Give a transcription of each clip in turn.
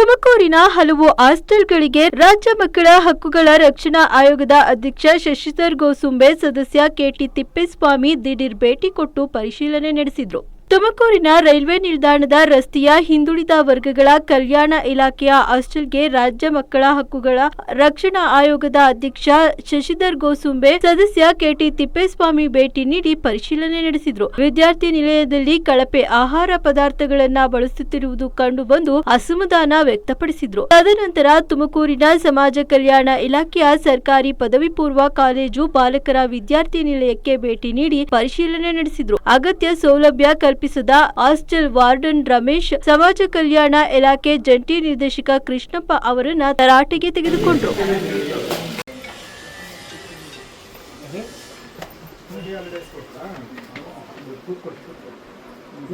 ತುಮಕೂರಿನ ಹಲವು ಹಾಸ್ಟೆಲ್ಗಳಿಗೆ ರಾಜ್ಯ ಮಕ್ಕಳ ಹಕ್ಕುಗಳ ರಕ್ಷಣಾ ಆಯೋಗದ ಅಧ್ಯಕ್ಷ ಶಶಿಧರ್ ಗೋಸುಂಬೆ ಸದಸ್ಯ ಕೆಟಿ ತಿಪ್ಪೇಸ್ವಾಮಿ ದಿಢೀರ್ ಭೇಟಿ ಕೊಟ್ಟು ಪರಿಶೀಲನೆ ನಡೆಸಿದರು. ತುಮಕೂರಿನ ರೈಲ್ವೆ ನಿಲ್ದಾಣದ ರಸ್ತೆಯ ಹಿಂದುಳಿದ ವರ್ಗಗಳ ಕಲ್ಯಾಣ ಇಲಾಖೆಯ ಹಾಸ್ಟೆಲ್ಗೆ ರಾಜ್ಯ ಮಕ್ಕಳ ಹಕ್ಕುಗಳ ರಕ್ಷಣಾ ಆಯೋಗದ ಅಧ್ಯಕ್ಷ ಶಶಿಧರ್ ಗೋಸುಂಬೆ ಸದಸ್ಯ ಕೆಟಿ ತಿಪ್ಪೇಸ್ವಾಮಿ ಭೇಟಿ ನೀಡಿ ಪರಿಶೀಲನೆ ನಡೆಸಿದರು. ವಿದ್ಯಾರ್ಥಿ ನಿಲಯದಲ್ಲಿ ಕಳಪೆ ಆಹಾರ ಪದಾರ್ಥಗಳನ್ನು ಬಳಸುತ್ತಿರುವುದು ಕಂಡುಬಂದು ಅಸಮಾಧಾನ ವ್ಯಕ್ತಪಡಿಸಿದರು. ತದನಂತರ ತುಮಕೂರಿನ ಸಮಾಜ ಕಲ್ಯಾಣ ಇಲಾಖೆಯ ಸರ್ಕಾರಿ ಪದವಿ ಪೂರ್ವ ಕಾಲೇಜು ಬಾಲಕರ ವಿದ್ಯಾರ್ಥಿ ನಿಲಯಕ್ಕೆ ಭೇಟಿ ನೀಡಿ ಪರಿಶೀಲನೆ ನಡೆಸಿದರು. ಅಗತ್ಯ ಸೌಲಭ್ಯ ಕಲ್ಪಿಸದ ಹಾಸ್ಟೆಲ್ ವಾರ್ಡನ್ ರಮೇಶ್, ಸಮಾಜ ಕಲ್ಯಾಣ ಇಲಾಖೆ ಜಂಟಿ ನಿರ್ದೇಶಕ ಕೃಷ್ಣಪ್ಪ ಅವರನ್ನ ತರಾಟೆಗೆ ತೆಗೆದುಕೊಂಡರು.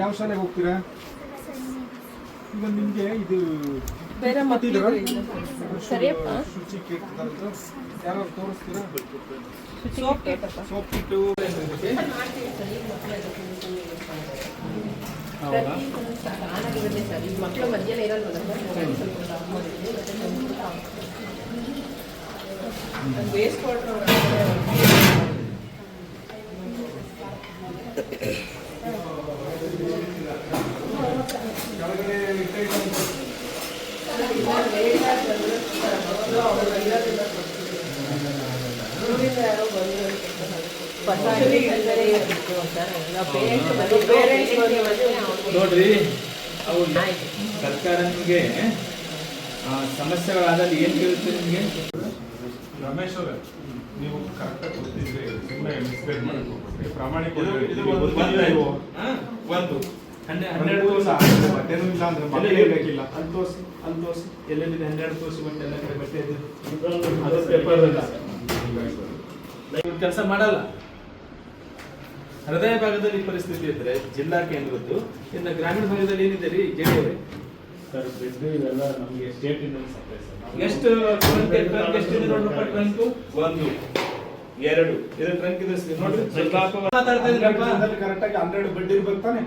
ಯಾವ ಶಾಲೆಗೆ ಹೋಗ್ತೀರಾ? ಈಗ ನಿಮಗೆ ಇದು ಬೇರೆ ಸರಿಯಪ್ಪ ಶುಚಿ ಕೇಕ್ ಯಾರು ತೋರಿಸ್ತೀರಾ? ಸೋಪ್ ಕಿಟ್ಟು ಮಕ್ಕಳ ಮಧ್ಯೆ ಇರಲ್ವಲ್ಲ ವೇಸ್ಟ್ ವಾಟರ್ ನೋಡ್ರಿ, ಅವು ಸರ್ಕಾರ ನಿಮಗೆ ಸಮಸ್ಯೆಗಳಾದಲ್ಲಿ ಏನ್ ಕೇಳುತ್ತೆ ನಿಮಗೆ? ರಮೇಶ್ ಅವರೇ, ನೀವು ಕರೆಕ್ಟಾಗಿ ಗೊತ್ತಿದ್ರೆ ಸುಮ್ಮನೆ ಮಿಸ್ಗೈಡ್ ಮಾಡಕ್ಕೆ ಪ್ರಾಮಾಣಿಕ ಒಂದು 12 ತೋರಿಸ ಮತ್ತೇನು ಇಲ್ಲ ಅಂದ್ರೆ ಮಕ್ಕಳೇ ಬೇಕಿಲ್ಲ. ಅಲ್ಲಿ ತೋರಿಸಿ ಎಲ್ಲೆಲ್ಲಿದೆ 12 ತೋರಿಸಿ ಮತ್ತೆ ಎಲ್ಲ ಕಡೆ ಬಟ್ಟೆ ಅದು ಪೇಪರ್ ಕೆಲಸ ಮಾಡಲ್ಲ. ಹೃದಯ ಭಾಗದಲ್ಲಿ ಪರಿಸ್ಥಿತಿ ಇದ್ರೆ ಜಿಲ್ಲಾ ಕೇಂದ್ರದ್ದು, ಇನ್ನು ಗ್ರಾಮೀಣ ಭಾಗದಲ್ಲಿ ಏನಿದೆ ರೀ ಜೆಡಿಯವರೇ? ಸರ್ ಇವೆಲ್ಲ ನಮಗೆ ಸ್ಟೇಟ್ ಇಂದ ಸಪ್ಲೈ ಸರ್. ಎಷ್ಟು ಎಷ್ಟಿದೆ ನೋಡ್ರಪ್ಪ? ಟ್ರಂಕ್ 1 2 ಇದು ಟ್ರಂಕ್ ಇದೆ ನೋಡ್ರಿ. ಮಾತಾಡ್ತಾ ಇದ್ರಪ್ಪ, ಕರೆಕ್ಟಾಗಿ 12 ಬೆಡ್ ಇರ್ಬೇಕು ತಾನೆ.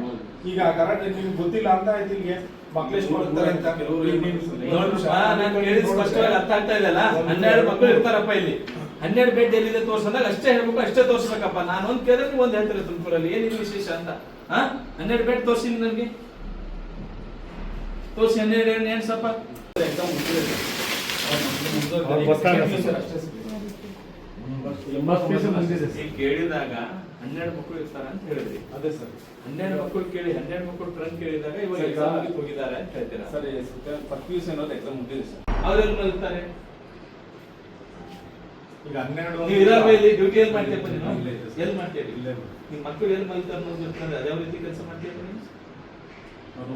ಈಗ ಕರೆಕ್ಟ್ ನಿಮ್ಗೆ ಗೊತ್ತಿಲ್ಲ ಅಂತ ಆಯ್ತು. ಇಲ್ಲಿಗೆ ಮಕ್ಕಳೆಷ್ಟು ಕೊಡ್ತಾರೆ ಅಂತ ನೋಡ್ರಪ್ಪ, ನಾನು ಹೇಳಿದ ಸ್ಪಷ್ಟವಾಗಿ ಅರ್ಥ ಆಗ್ತಾ ಇದೆಯಲ್ಲ. 12 ಮಕ್ಕಳು ಇರ್ತಾರಪ್ಪ ಇಲ್ಲಿ. 12 ಬೆಡ್ ಎಲ್ಲಿದೆ ತೋರ್ಸಂದಾಗ ಅಷ್ಟೇ ಹೇಳ್ಬೇಕು, ಅಷ್ಟೇ ತೋರ್ಸ್ಬೇಕಪ್ಪ. ನಾನು ಒಂದ್ ಕೇಳಿದ್ರೆ ನೀವು ಒಂದ್ ಹೇಳ್ತಾರೆ ತುಮಕೂರಲ್ಲಿ ಏನಿದೆ ವಿಶೇಷ ಅಂತ. 12 ಬೆಡ್ ತೋರಿಸಿ ನನಗೆ, ತೋರಿಸಿ 12 ಎಣ್ಸಪ್ಪ. ಕೇಳಿದಾಗ 12 ಮಕ್ಕಳು ಇರ್ತಾರ ಅಂತ ಹೇಳಿದ್ರಿ. ಅದೇ ಸರ್, 12 ಮಕ್ಕಳು ಕೇಳಿ 12 ಮಕ್ಕಳು ಟ್ರಂಕ್ ಕೇಳಿದಾಗ ಇವಾಗ ಎಕ್ಸಾಮ್ ಹೋಗಿದ್ದಾರೆ ಅಂತ ಹೇಳ್ತೀರಾ? ಸರ್ ಫಸ್ಟ್ PUC ಅನ್ನೋದು ಎಕ್ಸಾಮ್ ಮುಗಿದಿದೆ ಸರ್. ಅವ್ರೆಲ್ಲ ಮಲ್ತಾರೆ. ಈಗ 12 ನೀವು ಇದಾವೆ ಇಲ್ಲಿ ಡ್ಯೂಟಿ ಎಲ್ಲಿ ಮಾಡ್ತೀಯಪ್ಪ ನೀನು? ಎಲ್ಲಿ ಮಾಡ್ತೀರಿ? ನಿಮ್ಮ ಮಕ್ಕಳು ಎಲ್ಲಿ ಮಲ್ತಾರೆ ಅನ್ನೋದು ಇರ್ತದೆ, ಅದೇ ರೀತಿ ಕೆಲಸ ಮಾಡ್ತೀಯಪ್ಪ ನೀನು?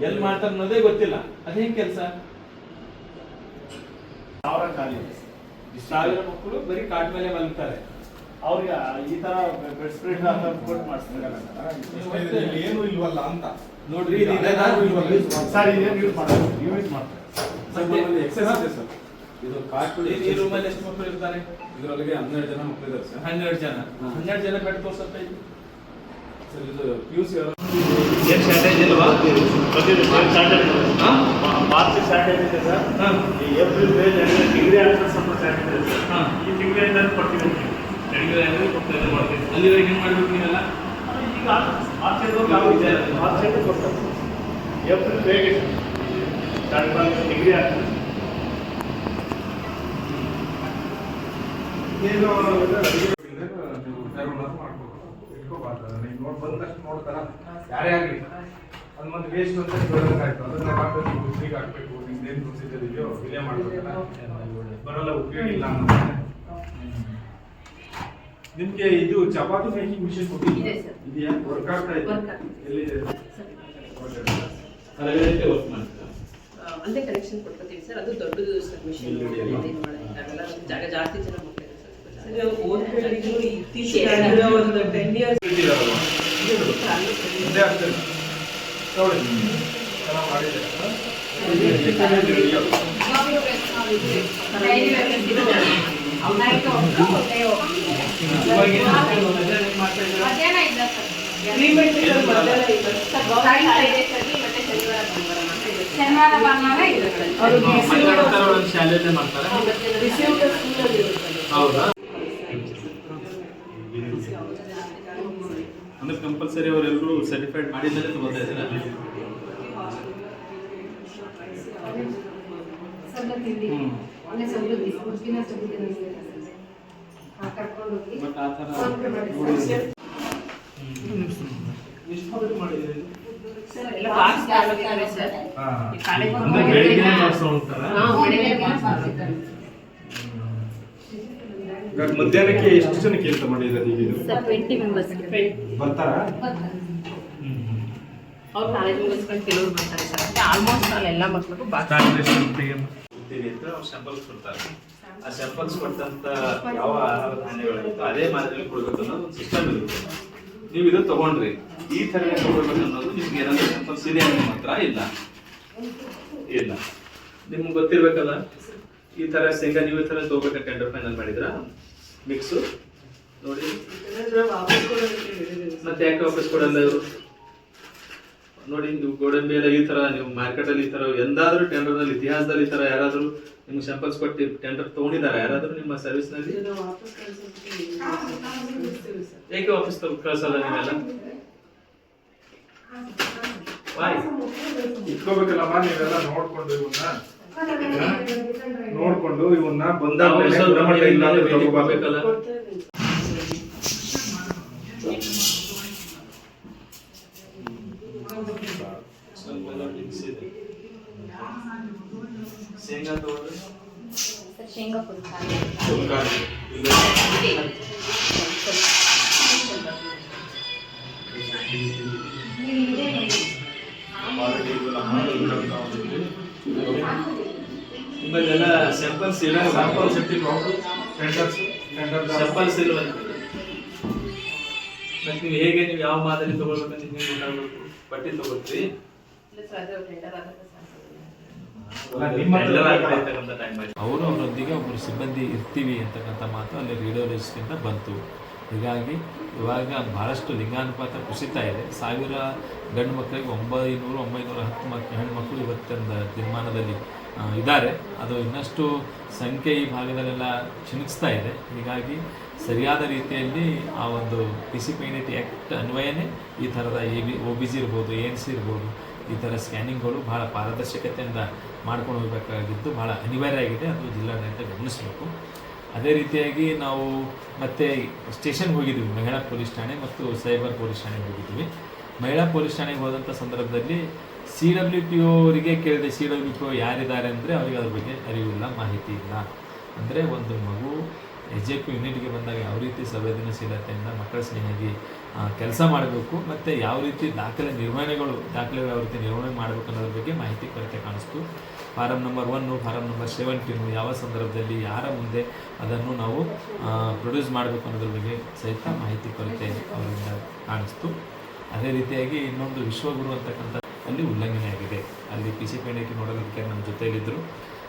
ಎಲ್ಲಿ ಮಾಡ್ತಾರೆ ಅನ್ನೋದೇ ಗೊತ್ತಿಲ್ಲ, ಅದೇನ್ ಕೆಲಸ? 1000 ಮಕ್ಕಳು ಬರೀ ಕಾಟ್ ಮೇಲೆ ಮಲ್ತಾರೆ. ಅವ್ರಿಗೆ ಈ ತರ ಬೆಡ್ ಸ್ಪ್ರೆಡ್ ಕೊಟ್ಟು ಮಾಡಿಸ್ತಾರೆ. ಏನು ಇಲ್ವಲ್ಲ ಅಂತ ನೋಡ್ರಿ, ಸರ್ ಇದೇನು ಯೂಸ್ ಮಾಡ್ತಾರೆ ಎಕ್ಸೈಸ್ ಇದೆ ಸರ್. ಇದು ಕಾಟ್ ಈ ರೂಮಲ್ಲಿ ಎಷ್ಟು ಮಕ್ಕಳು ಇರ್ತಾರೆ? ಇದರೊಳಗೆ 12 ಜನ ಮಕ್ಕಳು ಇದ್ದಾರೆ ಸರ್. 12 ಜನ. 12 ಜನ ಬೆಡ್ ತೋರ್ಸತ್ತ ಇದೆ ಸರ್. ಇದು PUC ಏನ್ ಶಾರ್ಟೇಜ್ ಇಲ್ವಾ? ಮಾರ್ಚ್ ಸ್ಯಾಟರ್ಡೇ ಇದೆ ಸರ್. ಈ ಏಪ್ರಿಲ್ ಮೇ ಡಿಗ್ರಿ ಆನ್ಸರ್ ಸ್ವಲ್ಪ ಸ್ಯಾಟರ್ಡೇ ಇದೆ. ಈ ತಿಂಗಳಿಂದ ಕೊಡ್ತೀವಿ. ಅಲ್ಲಿವರೆಗೆ ಹೆಂಗ್ ಮಾಡ್ಬೇಕು ನೀವೆಲ್ಲ? ಈಗ ಮಾರ್ಚ್ ಕೊಡ್ತಾರೆ. ಏಪ್ರಿಲ್ ಬೇಗ ಸ್ಟಾರ್ಟ್ ಡಿಗ್ರಿ ಆನ್ಸರ್ ನೋಡ್ತಾರ ಯಾರೇ ಆಗಲಿ ಅದು ಮತ್ತೆ ವೇಸ್ಟ್ ಅಂತ ಹೇಳೋದಾಯ್ತು. ಅದನ್ನ ಹಾಕಬೇಕು, ಉಪ್ಪಿಗೆ ಹಾಕಬೇಕು, ನಿಮ್ದೇನು ಪ್ರೊಸೀಜರ್ ಇದೆಯೋ ಇಲ್ಲೇ ಮಾಡ್ಬೇಕಲ್ಲ, ಬರೋಲ್ಲ ಉಪಯೋಗ ಇಲ್ಲ ಅಂತ. ನಿಮ್ಗೆ ಇದು ಚಪಾತಿ ಮೇಕಿಂಗ್ ಮಿಷನ್ ಕೊಟ್ಟಿದ್ದೀವಿ, ಇದೆಯಾ? ವರ್ಕ್ ಆಗ್ತಾ ಇದೆ? ಎಲ್ಲಿದೆ? ವರ್ಕ್ ಮಾಡ್ತಾರೆ. ಅಲ್ಲೇ ಕನೆಕ್ಷನ್ ಕೊಡ್ತೀವಿ ಸರ್. ಅದು ದೊಡ್ಡದು ಸರ್ ಮಿಷನ್. ಜಾಗ ಜಾಸ್ತಿ ಜನ ಮಕ್ಕಳಿದೆ ಸರ್. ಇತ್ತೀಚೆಗೆ ಒಂದು 10 years ನೋಡಿ ಚೆನ್ನಾಗಿ ಮಾಡಿದೆ. ಅಗ್ರಿಮೆಂಟ್ ಶನಿವಾರ ಭಾನುವಾರ ಇರುತ್ತೆ. ಒಂದು ಶಾಲೆಯಲ್ಲೇ ಮಾಡ್ತಾರೆ. ಹೌದಾ? ಅಂದ್ರೆ ಕಂಪಲ್ಸರಿ ಅವರೆಲ್ಲರೂ ಸರ್ಟಿಫೈಡ್ ಮಾಡಿದ್ಮೇಲೆ ತಗೋತಾ ಇದ್ದೀರಾ? ಬಟ್ ಆ ಥರ ಎಷ್ಟು ಮಾಡಿದ್ದೀರಿ? ಎಲ್ಲ ಬಾಕ್ಸ್ ತಗೊಳ್ತಾರೆ ಸರ್. ಈ ಕಾಲೇಜ್ ಅಂದ್ರೆ ಬೆಳಿಗ್ಗೆ ಕ್ಲಾಸ್ ಹೋಗ್ತಾರಾ? ಬೆಳಿಗ್ಗೆ ಕ್ಲಾಸ್ ಮಾಡ್ತಾರೆ ಇವಾಗ ಮಧ್ಯಾಹ್ನಕ್ಕೆ ಎಷ್ಟು ಜನಕ್ಕೆ ಅಂತ ಮಾಡಿರೋದು ಈಗ ಇದು? ಸರ್. 20 ಮೆಂಬರ್ಸ್ ಬರ್ತಾರಾ? ಅವ್ರು ಕಾಲೇಜ್ ಮುಗಿಸ್ಕೊಂಡು ಕೆಲವರು ಬರ್ತಾರೆ ಸರ್. ಆಲ್ಮೋಸ್ಟ್ ಎಲ್ಲ ಮಕ್ಕಳಿಗೂ ಬಾಕ್ಸ್ ಸ್ಯಾಂಪಲ್ಸ್ ಕೊಡ್ತಾರೆ. ಆ ಸ್ಯಾಂಪಲ್ಸ್ ಕೊಟ್ಟಂತ ಯಾವ ಆಹಾರ ಧಾನ್ಯಗಳಿರುತ್ತೋ ಅದೇ ಮಾದರಿಯಲ್ಲಿ ಕೊಡಬೇಕು ಅನ್ನೋದು ಒಂದು ಸಿಸ್ಟಮ್ ಇರುತ್ತೆ. ನೀವು ಇದು ತಗೊಂಡ್ರಿ, ಈ ತರ ತಗೊಳ್ಬೇಕು ಅನ್ನೋದು ನಿಮ್ಗೆ ಏನಾದ್ರು ಸ್ಯಾಂಪಲ್ಸ್ ಇದೆ ನಿಮ್ಮ ಹತ್ರ? ಇಲ್ಲ ಇಲ್ಲ. ನಿಮ್ಗೆ ಗೊತ್ತಿರ್ಬೇಕಲ್ಲ, ಈ ತರ ಶೇಂಗಾ ನೀವು ಈ ತರ ತಗೋಬೇಕಾ? ಟೆಂಡರ್ ಫೈನಲ್ ಮಾಡಿದ್ರ ಮಿಕ್ಸು ನೋಡಿ, ಮತ್ತೆ ಯಾಕೆ ವಾಪಸ್ ಕೊಡಲ್ಲ ಇವರು? ನೋಡಿ, ನೀವು ಗೋಡಂಬಿ ಎಲ್ಲ ಈ ತರ ನೀವು ಮಾರ್ಕೆಟ್ ಅಲ್ಲಿ ಈ ತರ ಎಂದಾದ್ರೂ ಟೆಂಡರ್ ನಲ್ಲಿ ಇತಿಹಾಸದಲ್ಲಿ ಈ ತರ ಯಾರಾದ್ರೂ ನಿಮ್ಗೆ ಸ್ಯಾಂಪಲ್ಸ್ ಕೊಟ್ಟು ಟೆಂಡರ್ ತಗೊಂಡಿದಾರ ಯಾರಾದ್ರೂ ನಿಮ್ಮ ಸರ್ವಿಸ್ ನಲ್ಲಿ? ಏಕೆ ವಾಪಸ್ ಕಳ್ಸಲ್ಲ ನೀವೆಲ್ಲ? ಇಟ್ಕೋಬೇಕಲ್ಲಮ್ಮ, ನೀವೆಲ್ಲ ನೋಡ್ಕೊಂಡು ಇವನ್ನ ಬಂದಾದ್ಮೇಲೆ ಗುಣಮಟ್ಟ ಇಲ್ಲ ಅಂದ್ರೆ ತಗೋಬೇಕಲ್ಲ. ಶೇಂಗಾ ತಗೊಂಡ್ರೆ ಶೇಂಗಾ ಪುಡಿ ನಿಮ್ಮಲ್ಲೆಲ್ಲ ಸ್ಯಾಂಪಲ್ಸ್ ಇಲ್ಲ? ಸ್ಯಾಂಪಲ್ಸ್ ಸ್ಯಾಂಪಲ್ಸ್ ಇಲ್ಲ. ಮತ್ತೆ ನೀವು ಹೇಗೆ, ನೀವು ಯಾವ ಮಾದರಿ ತಗೊಳ್ಬೇಕಂತ ನಿಮ್ಗೆ ಗೊತ್ತಾಗಬೇಕು. ಬಟ್ಟೆ ತಗೋತೀರಿ, ಅವರು ಅವರೊಂದಿಗೆ ಒಬ್ಬರು ಸಿಬ್ಬಂದಿ ಇರ್ತೀವಿ ಅಂತಕ್ಕಂಥ ಮಾತು ಅಲ್ಲಿ ರೇಡಿಯೋಲಜಿಸ್ಟಿಂದ ಬಂತು. ಹೀಗಾಗಿ ಇವಾಗ ಬಹಳಷ್ಟು ಲಿಂಗಾನುಪಾತ ಕುಸಿತಾ ಇದೆ. 1000 ಗಂಡು ಮಕ್ಕಳಿಗೆ 910 ಹೆಣ್ಮಕ್ಳು ಇವತ್ತಿನ ದಿನಮಾನದಲ್ಲಿ ಇದ್ದಾರೆ. ಅದು ಇನ್ನಷ್ಟು ಸಂಖ್ಯೆ ಈ ಭಾಗದಲ್ಲೆಲ್ಲ ಕ್ಷೀಣಿಸ್ತಾ ಇದೆ. ಹೀಗಾಗಿ ಸರಿಯಾದ ರೀತಿಯಲ್ಲಿ ಆ ಒಂದು PCPNDT ಆ್ಯಕ್ಟ್ ಅನ್ವಯನೇ ಈ ಥರದ OBG ಇರ್ಬೋದು, ANC ಇರ್ಬೋದು, ಈ ಥರ ಸ್ಕ್ಯಾನಿಂಗ್ಗಳು ಭಾಳ ಪಾರದರ್ಶಕತೆಯಿಂದ ಮಾಡ್ಕೊಂಡು ಹೋಗಬೇಕಾಗಿದ್ದು ಭಾಳ ಅನಿವಾರ್ಯ ಆಗಿದೆ. ಅದು ಜಿಲ್ಲಾಡಳಿತ ಗಮನಿಸಬೇಕು. ಅದೇ ರೀತಿಯಾಗಿ ನಾವು ಮತ್ತೆ ಸ್ಟೇಷನ್ಗೆ ಹೋಗಿದ್ವಿ, ಮಹಿಳಾ ಪೊಲೀಸ್ ಠಾಣೆ ಮತ್ತು ಸೈಬರ್ ಪೊಲೀಸ್ ಠಾಣೆಗೆ ಹೋಗಿದ್ವಿ. ಮಹಿಳಾ ಪೊಲೀಸ್ ಠಾಣೆಗೆ ಹೋದಂಥ ಸಂದರ್ಭದಲ್ಲಿ CWPO ಅವರಿಗೆ ಕೇಳಿದೆ, CWPO ಯಾರಿದ್ದಾರೆ ಅಂದರೆ ಅವರಿಗೆ ಅದ್ರ ಬಗ್ಗೆ ಅರಿವಿಲ್ಲ, ಮಾಹಿತಿ ಇಲ್ಲ. ಅಂದರೆ ಒಂದು ಮಗು HJP ಯೂನಿಟ್ಗೆ ಬಂದಾಗ ಯಾವ ರೀತಿ ಸಂವೇದನಶೀಲತೆಯಿಂದ ಮಕ್ಕಳ ಸ್ನೇಹಿಯಾಗಿ ಕೆಲಸ ಮಾಡಬೇಕು ಮತ್ತು ಯಾವ ರೀತಿ ದಾಖಲೆಗಳು ಯಾವ ರೀತಿ ನಿರ್ವಹಣೆ ಮಾಡಬೇಕು ಅನ್ನೋದ್ರ ಬಗ್ಗೆ ಮಾಹಿತಿ ಕೊರತೆ ಕಾಣಿಸ್ತು. ಫಾರಂ ನಂಬರ್ 1, ಫಾರಂ ನಂಬರ್ 17 ಯಾವ ಸಂದರ್ಭದಲ್ಲಿ ಯಾರ ಮುಂದೆ ಅದನ್ನು ನಾವು ಪ್ರೊಡ್ಯೂಸ್ ಮಾಡಬೇಕು ಅನ್ನೋದ್ರ ಬಗ್ಗೆ ಸಹಿತ ಮಾಹಿತಿ ಕೊರತೆ ಅವರಿಂದ ಕಾಣಿಸ್ತು. ಅದೇ ರೀತಿಯಾಗಿ ಇನ್ನೊಂದು ವಿಶ್ವಗುರು ಅಂತಕ್ಕಂಥ ಅಲ್ಲಿ ಉಲ್ಲಂಘನೆ ಆಗಿದೆ. ಅಲ್ಲಿ PCPNDT ನೋಡಲ್ ಅಧಿಕಾರಿ ನಮ್ಮ ಜೊತೆಯಲ್ಲಿದ್ದರು.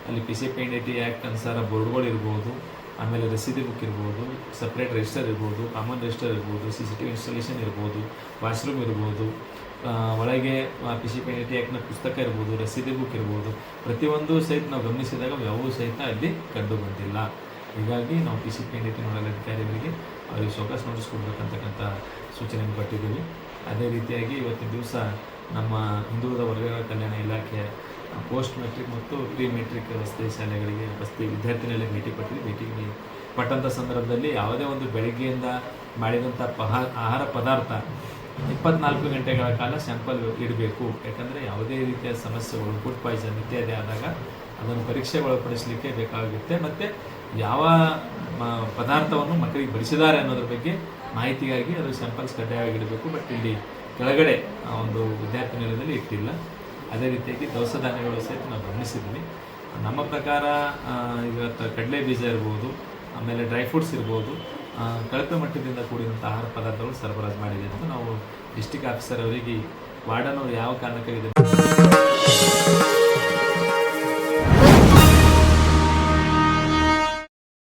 ಅಲ್ಲಿ PCPNDT ಆ್ಯಕ್ಟ್ ಅನುಸಾರ ಬೋರ್ಡ್ಗಳು ಇರ್ಬೋದು, ಆಮೇಲೆ ರಸೀದಿ ಬುಕ್ ಇರ್ಬೋದು, ಸಪ್ರೇಟ್ ರಿಜಿಸ್ಟರ್ ಇರ್ಬೋದು, ಕಾಮನ್ ರಿಜಿಸ್ಟರ್ ಇರ್ಬೋದು, CCTV ಇನ್ಸ್ಟಾಲೇಷನ್ ಇರ್ಬೋದು, ವಾಶ್ರೂಮ್ ಇರ್ಬೋದು, ಒಳಗೆ PCPNDT ಆ್ಯಕ್ಟ್ನ ಪುಸ್ತಕ ಇರ್ಬೋದು, ರಸೀದಿ ಬುಕ್ ಇರ್ಬೋದು, ಪ್ರತಿಯೊಂದು ಸಹಿತ ನಾವು ಗಮನಿಸಿದಾಗ ಯಾವುದೂ ಸಹಿತ ಅಲ್ಲಿ ಕಂಡು ಬಂದಿಲ್ಲ. ಹೀಗಾಗಿ ನಾವು PCPNDT ನೋಡಲ್ ಅಧಿಕಾರಿಗಳಿಗೆ ಅವರಿಗೆ ಶೋಕಾಸ್ ನೋಟಿಸ್ ಕೊಡಬೇಕಂತಕ್ಕಂಥ ಸೂಚನೆಯನ್ನು ಕೊಟ್ಟಿದ್ದೀವಿ. ಅದೇ ರೀತಿಯಾಗಿ ಇವತ್ತಿನ ದಿವಸ ನಮ್ಮ ಹಿಂದುಳಿದ ವರ್ಗಗಳ ಕಲ್ಯಾಣ ಇಲಾಖೆಯ ಪೋಸ್ಟ್ ಮೆಟ್ರಿಕ್ ಮತ್ತು ಪ್ರೀ ಮೆಟ್ರಿಕ್ ವಸತಿ ಶಾಲೆಗಳಿಗೆ ವಸತಿ ವಿದ್ಯಾರ್ಥಿಗಳಿಗೆ ಭೇಟಿ ಪಟ್ಟಂಥ ಸಂದರ್ಭದಲ್ಲಿ ಯಾವುದೇ ಒಂದು ಬೆಳಗ್ಗೆಯಿಂದ ಮಾಡಿದಂಥ ಆಹಾರ ಪದಾರ್ಥ 24 ಗಂಟೆಗಳ ಕಾಲ ಸ್ಯಾಂಪಲ್ ಇಡಬೇಕು. ಯಾಕಂದರೆ ಯಾವುದೇ ರೀತಿಯ ಸಮಸ್ಯೆಗಳು, ಫುಡ್ ಪಾಯ್ಸನ್ ಇತ್ಯಾದಿ ಆದಾಗ ಅದನ್ನು ಪರೀಕ್ಷೆಗೆ ಒಳಪಡಿಸಲಿಕ್ಕೆ ಬೇಕಾಗುತ್ತೆ. ಮತ್ತು ಯಾವ ಪದಾರ್ಥವನ್ನು ಮಕ್ಕಳಿಗೆ ಬಡಿಸಿದ್ದಾರೆ ಅನ್ನೋದ್ರ ಬಗ್ಗೆ ಮಾಹಿತಿಗಾಗಿ ಅದು ಸ್ಯಾಂಪಲ್ಸ್ ಕಡ್ಡಾಯವಾಗಿ ಇಡಬೇಕು. ಬಟ್ ಇಲ್ಲಿ ಕೆಳಗಡೆ ಒಂದು ವಿದ್ಯಾರ್ಥಿ ನಿಲಯದಲ್ಲಿ ಇಟ್ಟಿಲ್ಲ. ಅದೇ ರೀತಿಯಾಗಿ ದವಸ ಧಾನ್ಯಗಳು ಸಹಿತ ನಾವು ಗಮನಿಸಿದ್ವಿ. ನಮ್ಮ ಪ್ರಕಾರ ಇವತ್ತು ಕಡಲೆ ಬೀಜ ಇರ್ಬೋದು, ಆಮೇಲೆ ಡ್ರೈ ಫ್ರೂಟ್ಸ್ ಇರ್ಬೋದು, ಕಳಪೆ ಮಟ್ಟದಿಂದ ಕೂಡಿದಂಥ ಆಹಾರ ಪದಾರ್ಥಗಳು ಸರಬರಾಜು ಮಾಡಿದೆ ಅಂತ ನಾವು ಡಿಸ್ಟಿಕ್ ಆಫೀಸರ್ ಅವರಿಗೆ ವಾರ್ಡನ್ ಅವರು ಯಾವ ಕಾರಣಕ್ಕಾಗಿದೆ